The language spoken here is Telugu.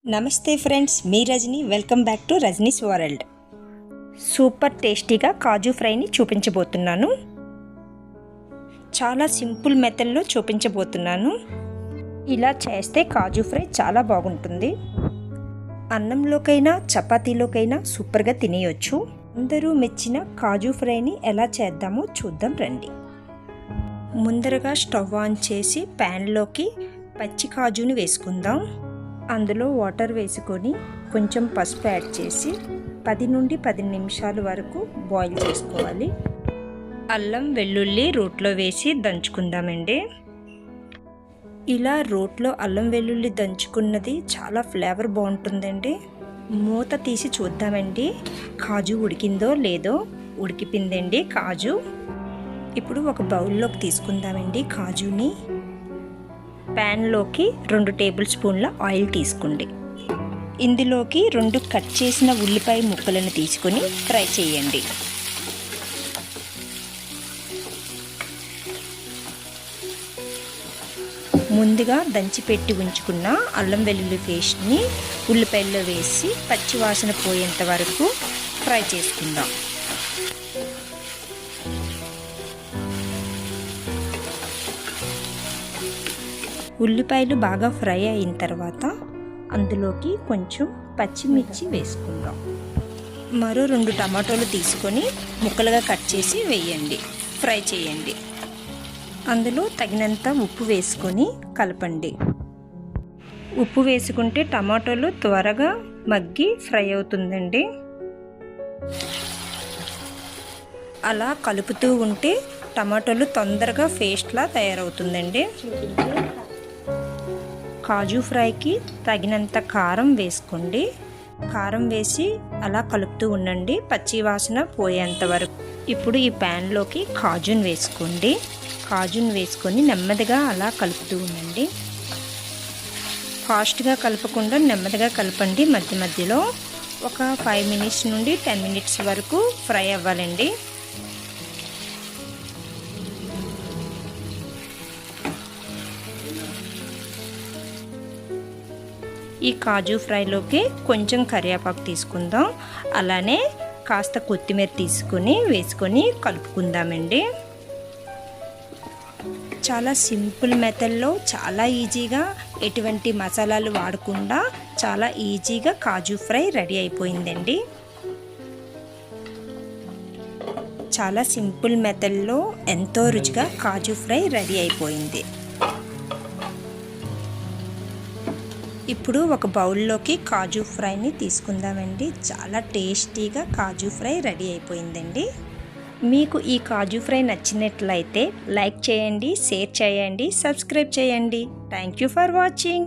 నమస్తే ఫ్రెండ్స్, మీ Rajani. Welcome back to Rajani's world. Super టేస్టీగా కాజు ఫ్రైని చూపించబోతున్నాను. చాలా సింపుల్ మెథడ్లో చూపించబోతున్నాను. ఇలా చేస్తే కాజు ఫ్రై చాలా బాగుంటుంది. అన్నంలోకైనా చపాతీలోకైనా సూపర్గా తినేయొచ్చు. అందరూ మెచ్చిన కాజు ఫ్రైని ఎలా చేద్దామో చూద్దాం రండి. ముందరగా స్టవ్ ఆన్ చేసి ప్యాన్లోకి పచ్చి కాజుని వేసుకుందాం. అందులో వాటర్ వేసుకొని కొంచెం పసుపు యాడ్ చేసి 10 నుండి 10 నిమిషాల వరకు బాయిల్ చేసుకోవాలి. అల్లం వెల్లుల్లి రోట్లో వేసి దంచుకుందామండి. ఇలా రోట్లో అల్లం వెల్లుల్లి దంచుకున్నది చాలా ఫ్లేవర్ బాగుంటుందండి. మూత తీసి చూద్దామండి కాజు ఉడికిందో లేదో. ఉడికిపోయిందండి కాజు. ఇప్పుడు ఒక బౌల్లోకి తీసుకుందామండి కాజుని. ప్యాన్లోకి 2 టేబుల్ స్పూన్ల ఆయిల్ తీసుకోండి. ఇందులోకి 2 కట్ చేసిన ఉల్లిపాయ ముక్కలను తీసుకొని ఫ్రై చేయండి. ముందుగా దంచిపెట్టి ఉంచుకున్న అల్లం వెల్లుల్లి పేస్ట్ని ఉల్లిపాయల్లో వేసి పచ్చివాసన పోయేంత వరకు ఫ్రై చేసుకుందాం. ఉల్లిపాయలు బాగా ఫ్రై అయిన తర్వాత అందులోకి కొంచెం పచ్చిమిర్చి వేసుకుందాం. మరో 2 టమాటోలు తీసుకొని ముక్కలుగా కట్ చేసి వేయండి. ఫ్రై చేయండి. అందులో తగినంత ఉప్పు వేసుకొని కలపండి. ఉప్పు వేసుకుంటే టమాటోలు త్వరగా మగ్గి ఫ్రై అవుతుందండి. అలా కలుపుతూ ఉంటే టమాటోలు తొందరగా పేస్ట్లా తయారవుతుందండి. కాజు ఫ్రైకి తగినంత కారం వేసుకోండి. కారం వేసి అలా కలుపుతూ ఉండండి పచ్చి వాసన పోయేంత వరకు. ఇప్పుడు ఈ ప్యాన్లోకి కాజును వేసుకోండి. కాజును వేసుకొని నెమ్మదిగా అలా కలుపుతూ ఉండండి. ఫాస్ట్గా కలపకుండా నెమ్మదిగా కలపండి. మధ్య మధ్యలో ఒక 5 మినిట్స్ నుండి 10 మినిట్స్ వరకు ఫ్రై అవ్వాలండి. ఈ కాజు ఫ్రైలోకి కొంచెం కరివేపాకు తీసుకుందాం. అలానే కాస్త కొత్తిమీర తీసుకొని వేసుకొని కలుపుకుందామండి. చాలా సింపుల్ మెథడ్లో చాలా ఈజీగా ఎటువంటి మసాలాలు వాడకుండా చాలా ఈజీగా కాజు ఫ్రై రెడీ అయిపోయిందండి. చాలా సింపుల్ మెథడ్లో ఎంతో రుచిగా కాజు ఫ్రై రెడీ అయిపోయింది. ఇప్పుడు ఒక బౌల్లోకి కాజు ఫ్రైని తీసుకుందామండి. చాలా టేస్టీగా కాజు ఫ్రై రెడీ అయిపోయిందండి. మీకు ఈ కాజు ఫ్రై నచ్చినట్లయితే లైక్ చేయండి, షేర్ చేయండి, సబ్స్క్రైబ్ చేయండి. Thank you for watching.